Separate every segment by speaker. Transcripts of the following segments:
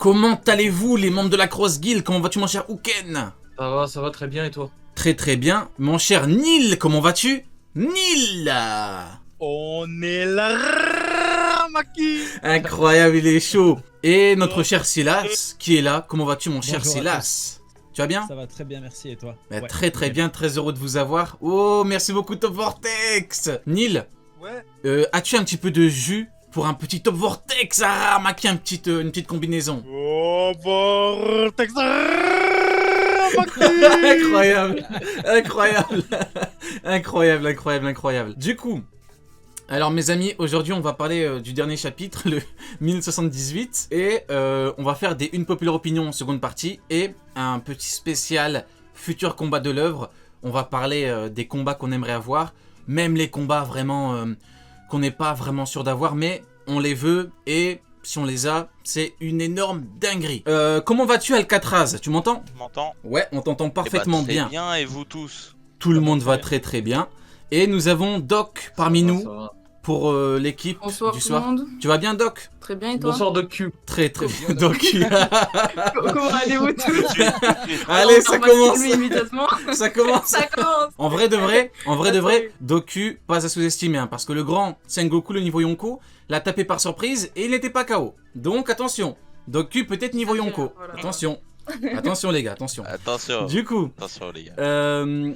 Speaker 1: Comment allez-vous les membres de la Cross Guild? Comment vas-tu mon cher Uken?
Speaker 2: Ça va très bien et toi?
Speaker 1: Très très bien. Mon cher Nil, comment vas-tu? Nil!
Speaker 3: On est là, Maki.
Speaker 1: Incroyable, il est chaud. Et notre cher Silas, qui est là. Comment vas-tu mon cher
Speaker 4: Bonjour à
Speaker 1: Silas? Tu vas bien?
Speaker 4: Ça va très bien, merci, et toi?
Speaker 1: Bah,
Speaker 4: Ouais,
Speaker 1: très très
Speaker 4: nickel.
Speaker 1: bien, très heureux de vous avoir. Oh, merci beaucoup Top Vortex. Nil,
Speaker 3: Ouais.
Speaker 1: as-tu un petit peu de jus pour un petit Top Vortex à Maki, une petite combinaison?
Speaker 3: Oh, vortex. Maki.
Speaker 1: Incroyable, incroyable, incroyable, incroyable, incroyable. Du coup, alors mes amis, aujourd'hui on va parler du dernier chapitre, le 1078, et on va faire des une populaire opinion en seconde partie et un petit spécial futur combat de l'œuvre. On va parler des combats qu'on aimerait avoir, même les combats vraiment qu'on n'est pas vraiment sûr d'avoir, mais on les veut et si on les a, c'est une énorme dinguerie. Comment vas-tu Alcatraz? Tu m'entends?
Speaker 5: Je m'entends?
Speaker 1: Ouais, on t'entend parfaitement
Speaker 5: très
Speaker 1: bien.
Speaker 5: bien, et vous tous?
Speaker 1: Tout le
Speaker 4: Ça va
Speaker 1: monde
Speaker 4: très
Speaker 1: va
Speaker 4: bien.
Speaker 1: très très bien. Et nous avons Doc parmi nous
Speaker 2: Ça va.
Speaker 1: pour l'équipe
Speaker 6: Bonsoir
Speaker 1: du
Speaker 6: tout
Speaker 1: soir.
Speaker 6: le monde.
Speaker 1: Tu vas bien Doc?
Speaker 6: Très bien et toi?
Speaker 2: Bonsoir Doc Q.
Speaker 1: Très très bien Doc.
Speaker 6: Comment allez-vous tous?
Speaker 1: Allez, ça
Speaker 6: On va
Speaker 1: commence.
Speaker 6: filmer immédiatement.
Speaker 1: Ça commence.
Speaker 6: Ça commence.
Speaker 1: En vrai de vrai, Doku, pas à sous-estimer, hein, parce que le grand Sengoku, le niveau Yonko, l'a tapé par surprise et il n'était pas KO. Donc attention, Doku peut-être niveau Yonko.
Speaker 6: Voilà.
Speaker 1: Attention, attention les gars, attention.
Speaker 5: Attention,
Speaker 1: Du coup,
Speaker 5: attention les gars.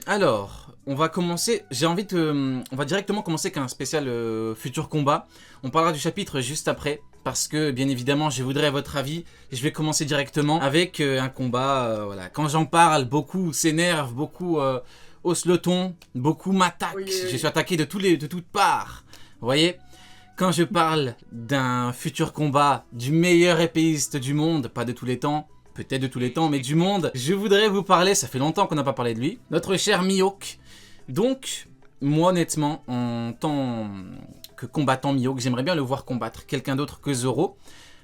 Speaker 1: alors, on va commencer. On va directement commencer avec un spécial futur combat. On parlera du chapitre juste après, parce que bien évidemment, je voudrais votre avis. Et je vais commencer directement avec un combat. Voilà, quand j'en parle, beaucoup s'énervent, beaucoup haussent le ton, beaucoup m'attaquent.
Speaker 6: Oui, oui.
Speaker 1: Je suis attaqué de toutes parts. Vous voyez? Quand je parle d'un futur combat du meilleur épéiste du monde, pas de tous les temps. Peut-être de tous les temps, mais du monde. Je voudrais vous parler, ça fait longtemps qu'on n'a pas parlé de lui, notre cher Mihawk. Donc, moi honnêtement, en tant que combattant Mihawk, j'aimerais bien le voir combattre quelqu'un d'autre que Zoro.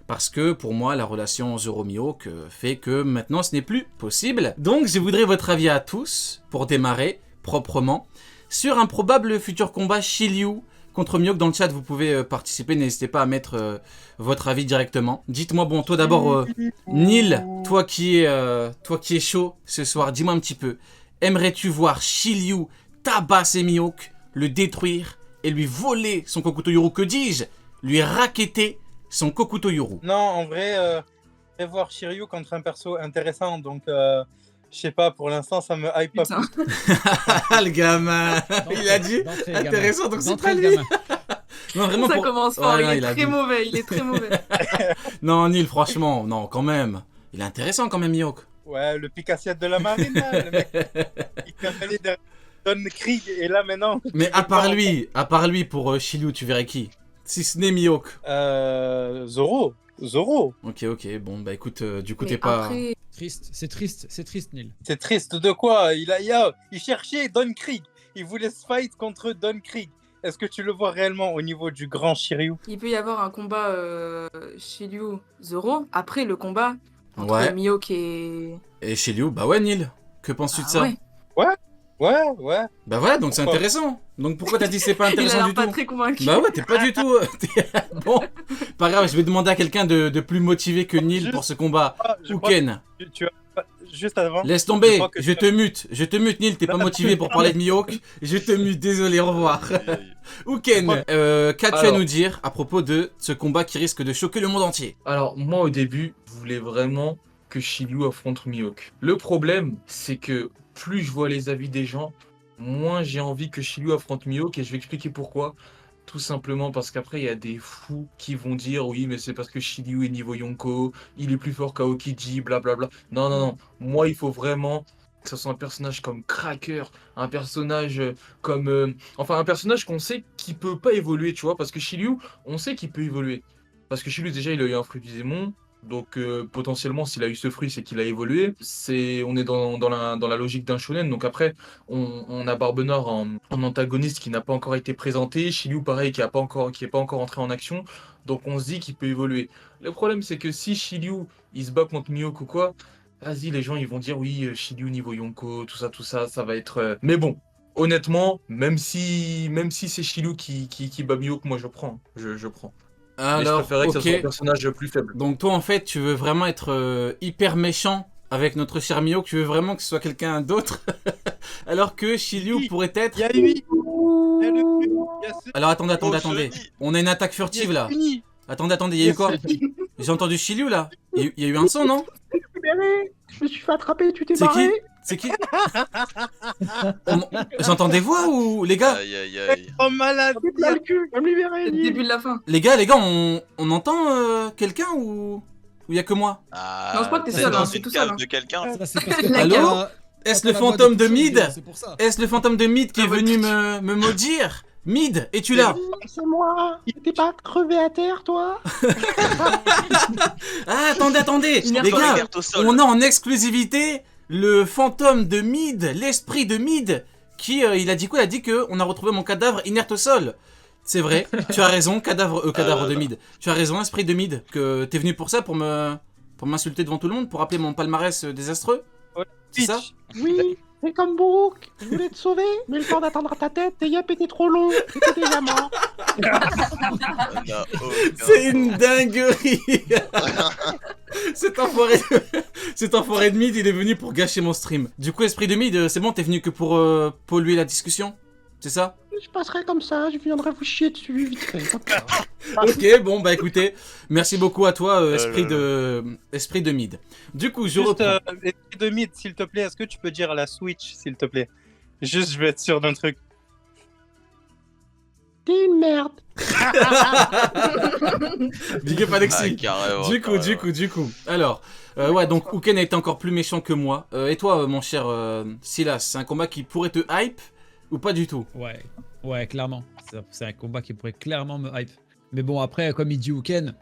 Speaker 1: Parce que pour moi, la relation Zoro-Mihawk fait que maintenant ce n'est plus possible. Donc, je voudrais votre avis à tous, pour démarrer proprement, sur un probable futur combat Shiryu contre Mihawk. Dans le chat, vous pouvez participer, n'hésitez pas à mettre votre avis directement. Dites-moi, bon, toi d'abord, Neil, toi qui es chaud ce soir, dis-moi un petit peu, aimerais-tu voir Shiryu tabasser Mihawk, le détruire et lui voler son Kokuto Yuru, que dis-je, lui racketter son Kokuto Yuru?
Speaker 3: Non, en vrai, je vais voir Shiryu contre un perso intéressant, donc je sais pas, pour l'instant ça me hype pas.
Speaker 6: Putain.
Speaker 1: Ah, le gamin, il a dit
Speaker 4: D'entrée, gamin.
Speaker 1: intéressant, donc c'est
Speaker 4: D'entrée,
Speaker 1: pas
Speaker 4: le
Speaker 1: lui.
Speaker 4: gamin.
Speaker 1: Non, vraiment
Speaker 6: Ça
Speaker 1: pour...
Speaker 6: commence fort.
Speaker 1: Ouais, non,
Speaker 6: il
Speaker 1: a
Speaker 6: est très
Speaker 1: dit-
Speaker 6: mauvais. Il est très mauvais.
Speaker 1: Non, Neil, franchement, non, quand même. Il est intéressant quand même, Mihawk.
Speaker 3: Ouais, le picassiette de la marine, là, le mec, il cavalier de Don Krieg, et là maintenant.
Speaker 1: Mais à part lui, pour Shiryu, tu verrais qui? Si ce n'est Mihawk.
Speaker 3: Zoro.
Speaker 1: Ok, bon, bah écoute, du coup,
Speaker 6: Mais
Speaker 1: t'es pas...
Speaker 6: après,
Speaker 4: C'est triste, Neil.
Speaker 3: C'est triste de quoi? Il cherchait Don Krieg. Il voulait se fight contre Don Krieg. Est-ce que tu le vois réellement au niveau du grand Shiryu?
Speaker 6: il peut y avoir un combat Shiryu Zoro après le combat entre
Speaker 1: Ouais.
Speaker 6: Mihawk et.
Speaker 1: Et Shiryu, bah ouais, Neil. Que penses-tu de ça?
Speaker 6: ouais.
Speaker 3: Ouais.
Speaker 1: Bah voilà, donc c'est
Speaker 3: Pourquoi
Speaker 1: intéressant. Donc pourquoi t'as dit que c'est pas
Speaker 6: Il a
Speaker 1: intéressant
Speaker 6: l'air
Speaker 1: du
Speaker 6: pas
Speaker 1: tout?
Speaker 6: très convaincu.
Speaker 1: Bah ouais, t'es pas du tout... Bon, pas grave, je vais demander à quelqu'un de plus motivé que Neil
Speaker 3: Juste-
Speaker 1: pour ce combat.
Speaker 3: Je
Speaker 1: Ou
Speaker 3: crois
Speaker 1: Ken.
Speaker 3: que tu as... Juste avant.
Speaker 1: Laisse tomber,
Speaker 3: crois que
Speaker 1: je te mute Neil, t'es pas motivé pour parler de Mihawk. Je te mute, désolé, au revoir. Ou Ken, qu'as-tu à
Speaker 2: Alors.
Speaker 1: nous dire à propos de ce combat qui risque de choquer le monde entier?
Speaker 2: Alors moi au début, je voulais vraiment que Shiryu affronte Mihawk. Le problème, c'est que plus je vois les avis des gens, moins j'ai envie que Shiryu affronte Mihawk, et je vais expliquer pourquoi. Tout simplement parce qu'après, il y a des fous qui vont dire oui, mais c'est parce que Shiryu est niveau Yonko, il est plus fort qu'Aokiji, blablabla. Non. Moi, il faut vraiment que ce soit un personnage comme Cracker, un personnage enfin, un personnage qu'on sait qui peut pas évoluer, tu vois, parce que Shiryu, on sait qu'il peut évoluer. Parce que Shiryu, déjà, il a eu un fruit du démon. Donc potentiellement, s'il a eu ce fruit, c'est qu'il a évolué. On est dans la logique d'un shonen. Donc après, on a Barbenard en antagoniste qui n'a pas encore été présenté. Shiryu, pareil, qui est pas encore entré en action. Donc on se dit qu'il peut évoluer. Le problème, c'est que si Shiryu, il se bat contre Mihawk ou quoi, vas-y, les gens, ils vont dire oui, Shiryu niveau Yonko, tout ça, ça va être... Mais bon, honnêtement, même si c'est Shiryu qui bat Mihawk, moi je prends. Je prends. Mais je
Speaker 1: Alors,
Speaker 2: préférais que ça soit un
Speaker 1: ok.
Speaker 2: personnage plus faible.
Speaker 1: Donc toi, en fait, tu veux vraiment être hyper méchant avec notre cher Mio, tu veux vraiment que ce soit quelqu'un d'autre, alors que Shiryu
Speaker 3: Oui.
Speaker 1: pourrait être...
Speaker 3: Il y a lui. Il y a le plus. Il y a ce.
Speaker 1: Alors attendez,
Speaker 5: Oh,
Speaker 1: attendez.
Speaker 5: Sony.
Speaker 1: On a une attaque
Speaker 3: Il y
Speaker 1: furtive
Speaker 3: a
Speaker 1: là.
Speaker 3: Sony.
Speaker 1: Attendez, il y a eu quoi? J'ai entendu Shiryu là. Il y a eu un son, non?
Speaker 7: Libéré. Je me suis fait attraper, tu t'es
Speaker 1: C'est qui?
Speaker 7: barré.
Speaker 1: C'est qui? J'entends des voix ou... Les gars,
Speaker 5: Aïe, aïe, aïe.
Speaker 3: Oh malade.
Speaker 7: T'es plein le cul, va me libérer.
Speaker 6: C'est le début de la fin.
Speaker 1: les gars, on entend quelqu'un ou il y a que moi?
Speaker 5: Ah,
Speaker 6: Non, je crois que t'es
Speaker 5: c'est
Speaker 6: seul,
Speaker 5: dans
Speaker 6: hein, c'est
Speaker 5: une
Speaker 6: tout seul,
Speaker 5: cave
Speaker 6: hein.
Speaker 5: de quelqu'un.
Speaker 4: Ça, c'est parce que
Speaker 6: La
Speaker 1: Allô
Speaker 4: t'as-
Speaker 1: Est-ce
Speaker 4: t'as
Speaker 1: le
Speaker 4: la voix
Speaker 1: fantôme de
Speaker 4: Pichu,
Speaker 1: Mid?
Speaker 4: c'est pour ça.
Speaker 1: Est-ce le fantôme de Mid qui est
Speaker 6: Ah,
Speaker 1: venu
Speaker 6: ouais.
Speaker 1: me maudire? Mid, es-tu là?
Speaker 7: Oui, c'est moi. Il était pas crevé à terre, toi.
Speaker 1: Ah, attendez,
Speaker 6: Inerte
Speaker 1: les
Speaker 6: au
Speaker 1: gars,
Speaker 5: Inerte au sol.
Speaker 1: on a en exclusivité le fantôme de Mid, l'esprit de Mid, qui, il a dit quoi? Il a dit que on a retrouvé mon cadavre inerte au sol. C'est vrai, tu as raison, cadavre de Mid. Tu as raison, esprit de Mid, que t'es venu pour ça, pour m'insulter devant tout le monde, pour rappeler mon palmarès désastreux. C'est ça?
Speaker 7: Oui, c'est comme Bourg. Je voulais te sauver, mais le temps d'attendre ta tête, tes yep était trop long. T'étais déjà mort.
Speaker 5: Non,
Speaker 1: C'est une dinguerie. Cet enfoiré de Mid, il est venu pour gâcher mon stream. Du coup, esprit de Mid, c'est bon, t'es venu que pour polluer la discussion? C'est ça?
Speaker 7: Je passerai comme ça, je viendrai vous chier dessus vite fait.
Speaker 1: Ok, bon, bah écoutez, merci beaucoup à toi, esprit de Mid. Du coup, je
Speaker 3: Juste,
Speaker 1: reprends.
Speaker 3: esprit de mythe, s'il te plaît, est-ce que tu peux dire la Switch, s'il te plaît? Juste, je veux être sûr d'un truc.
Speaker 7: T'es une merde.
Speaker 1: Big up Alexis. Du coup. Alors, ouais, donc Uken a été encore plus méchant que moi. Et toi, mon cher Silas, c'est un combat qui pourrait te hype ou pas du tout?
Speaker 4: Ouais, clairement. C'est un combat qui pourrait clairement me hype. Mais bon, après, comme il dit Uken,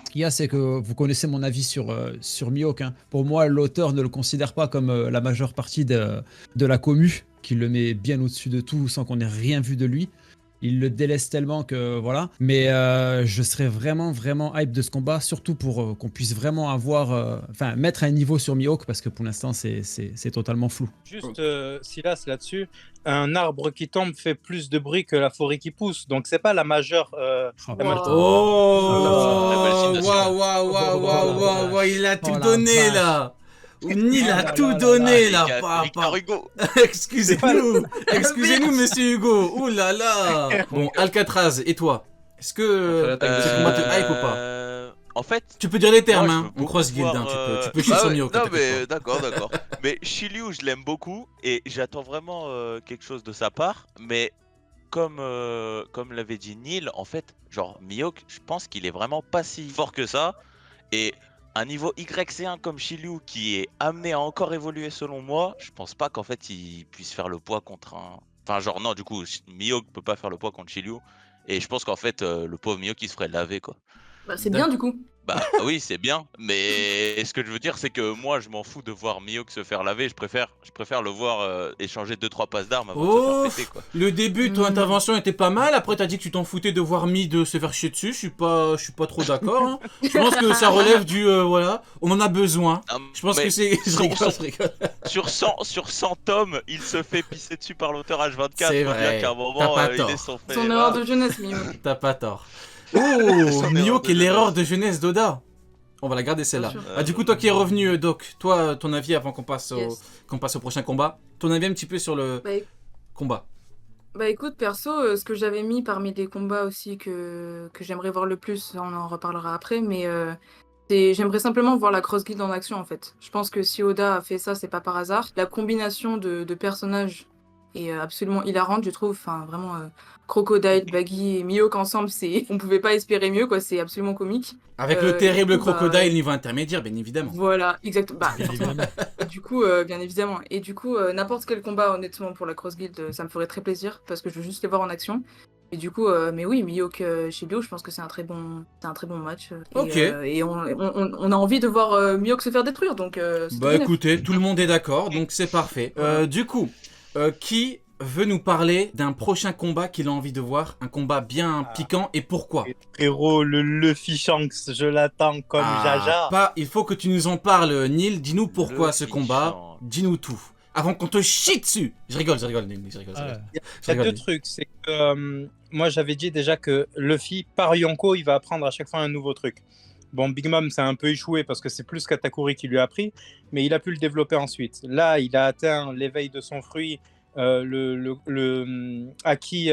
Speaker 4: ce qu'il y a, c'est que vous connaissez mon avis sur Mihawk, hein. Pour moi, l'auteur ne le considère pas comme la majeure partie de la commu, qui le met bien au-dessus de tout sans qu'on ait rien vu de lui. Il le délaisse tellement que voilà. Mais je serais vraiment hype de ce combat, surtout pour qu'on puisse vraiment mettre un niveau sur Mihawk, parce que pour l'instant, c'est totalement flou.
Speaker 3: Juste, Silas, là-dessus, un arbre qui tombe fait plus de bruit que la forêt qui pousse. Donc, c'est pas la majeure.
Speaker 4: Oh,
Speaker 3: la majeure-
Speaker 1: Oh,
Speaker 5: La
Speaker 1: waouh, il a tout
Speaker 4: Oh la
Speaker 1: donné
Speaker 4: vache.
Speaker 1: là. Il a
Speaker 4: là
Speaker 1: tout
Speaker 4: là
Speaker 1: donné
Speaker 5: là,
Speaker 1: là.
Speaker 5: les gars, Victor Hugo.
Speaker 1: Excusez-nous, monsieur Hugo. Ouh là là. Bon, Alcatraz, et toi? Est-ce que
Speaker 2: l'attaque
Speaker 1: ce combat te hype ou pas?
Speaker 5: En fait,
Speaker 1: Tu peux dire les termes,
Speaker 5: moi, je
Speaker 1: hein.
Speaker 5: veux
Speaker 1: On
Speaker 5: beaucoup
Speaker 1: cross guild, hein.
Speaker 5: voir,
Speaker 1: Tu peux chier
Speaker 5: bah
Speaker 1: sur
Speaker 5: ouais,
Speaker 1: Mihawk.
Speaker 5: non,
Speaker 1: t'inquiète
Speaker 5: mais d'accord. Mais Shiryu, je l'aime beaucoup et j'attends vraiment quelque chose de sa part. Mais comme l'avait dit Neil, en fait, genre Mihawk, je pense qu'il est vraiment pas si fort que ça. Et un niveau YC1 comme Shiryu qui est amené à encore évoluer selon moi, je pense pas qu'en fait il puisse faire le poids contre un. Enfin, genre, non, du coup, Mihawk peut pas faire le poids contre Shiryu. Et je pense qu'en fait, le pauvre Mihawk il se ferait laver quoi.
Speaker 6: Bah, c'est bien du coup.
Speaker 5: Bah oui, c'est bien, mais ce que je veux dire, c'est que moi, je m'en fous de voir Mihawk se faire laver. Je préfère le voir échanger 2-3 passes d'armes avant de se
Speaker 1: Oh,
Speaker 5: faire péter, quoi.
Speaker 1: le début, ton intervention était pas mal. Après, t'as dit que tu t'en foutais de voir Mid se faire chier dessus. Je suis pas trop d'accord. Hein. Je pense que ça relève du voilà. On en a besoin.
Speaker 5: Ah,
Speaker 1: Je pense
Speaker 5: mais
Speaker 1: que c'est. Je
Speaker 5: sur-
Speaker 1: rigole.
Speaker 5: sur 100 tomes, il se fait pisser dessus par l'auteur H24.
Speaker 1: C'est
Speaker 5: Faut
Speaker 1: vrai,
Speaker 5: dire qu'à un
Speaker 1: t'as
Speaker 5: moment,
Speaker 1: pas
Speaker 5: il
Speaker 1: tort.
Speaker 5: est son fait.
Speaker 6: Son erreur de jeunesse, Mihawk.
Speaker 1: T'as pas tort. Oh,
Speaker 5: Son erreur
Speaker 1: Mihawk
Speaker 5: de
Speaker 1: est l'erreur
Speaker 5: jeunesse.
Speaker 1: de jeunesse d'Oda. On va la garder celle-là.
Speaker 6: Bien sûr.
Speaker 1: Ah, du coup, toi qui es revenu, Doc, toi, ton avis avant qu'on passe
Speaker 6: Yes.
Speaker 1: au prochain combat. Ton avis un petit peu sur le
Speaker 6: Bah,
Speaker 1: combat.
Speaker 6: Bah écoute, perso, ce que j'avais mis parmi les combats aussi que j'aimerais voir le plus, on en reparlera après, mais j'aimerais simplement voir la Cross Guild en action en fait. Je pense que si Oda a fait ça, c'est pas par hasard. La combinaison de personnages est absolument hilarante, je trouve. Enfin, vraiment, Crocodile, Baggy et Mihawk ensemble, on pouvait pas espérer mieux, quoi. C'est absolument comique.
Speaker 1: Avec le terrible
Speaker 6: du coup, bah,
Speaker 1: crocodile niveau intermédiaire, bien évidemment.
Speaker 6: Voilà, exactement. Bah,
Speaker 4: Évidemment.
Speaker 6: du coup, bien évidemment. Et du coup, n'importe quel combat, honnêtement, pour la Cross Guild, ça me ferait très plaisir parce que je veux juste les voir en action. Et du coup, mais oui, Mihawk Shiryu, je pense que c'est un très bon match.
Speaker 1: Ok.
Speaker 6: Et on a envie de voir Mihawk se faire détruire, donc. C'est
Speaker 1: Bah
Speaker 6: tout neuf.
Speaker 1: écoutez, tout le monde est d'accord, donc c'est parfait. Du coup, qui veut nous parler d'un prochain combat qu'il a envie de voir? Un combat bien piquant, et pourquoi?
Speaker 3: Frérot, le Luffy Shanks, je l'attends comme Jaja.
Speaker 1: Il faut que tu nous en parles, Neil. Dis-nous pourquoi ce
Speaker 5: Luffy
Speaker 1: combat.
Speaker 5: Shanks.
Speaker 1: Dis-nous tout. avant qu'on te chie dessus. Je rigole, Nil, je rigole.
Speaker 4: Ah,
Speaker 3: Il y a deux trucs. C'est que moi, j'avais dit déjà que Luffy, par Yonko, il va apprendre à chaque fois un nouveau truc. Bon, Big Mom, ça a un peu échoué parce que c'est plus Katakuri qui lui a appris, mais il a pu le développer ensuite. Là, il a atteint l'éveil de son fruit, le acquis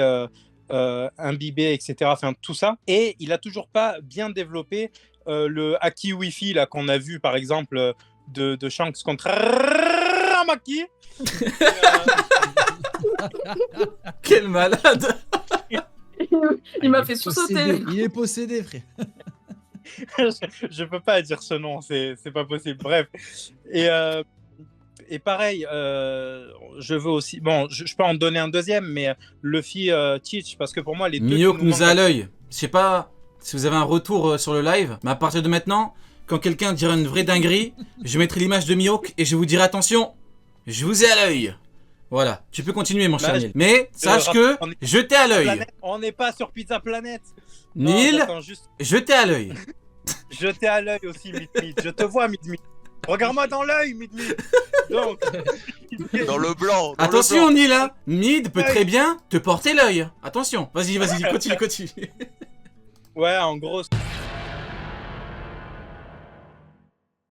Speaker 3: imbibé, etc. Enfin, tout ça. Et il a toujours pas bien développé le acquis Wi-Fi là, qu'on a vu, par exemple, de Shanks contre Ramaki.
Speaker 1: Quel malade.
Speaker 6: Il m'a fait sursauter.
Speaker 4: Il est possédé, frère.
Speaker 3: Je peux pas dire ce nom, c'est pas possible. Bref. Et pareil, je veux aussi. Bon, je peux en donner un deuxième, mais Luffy Teach, parce que pour moi, les deux.
Speaker 1: Mihawk
Speaker 3: qui
Speaker 1: nous a à
Speaker 3: manquent-
Speaker 1: l'œil. Je sais pas si vous avez un retour sur le live, mais à partir de maintenant, quand quelqu'un dira une vraie dinguerie, je mettrai l'image de Mihawk et je vous dirai attention, je vous ai à l'œil. Voilà, tu peux continuer mon cher
Speaker 3: Bah,
Speaker 1: Nil. Mais sache que
Speaker 3: on est-
Speaker 1: je t'ai à l'œil.
Speaker 3: Planète. On n'est pas sur Pizza Planet. Non,
Speaker 1: Nil,
Speaker 3: j'attends juste.
Speaker 1: je t'ai à l'œil.
Speaker 3: Je t'ai à l'œil aussi, Mid-Mid. Je te vois, Mid-Mid. Regarde-moi dans l'œil, Mid-Mid. Donc.
Speaker 5: Dans le blanc. dans
Speaker 1: Attention
Speaker 5: le blanc.
Speaker 1: Nil, hein. Mid peut très bien te porter l'œil. Attention, vas-y, continue.
Speaker 3: Ouais, en gros.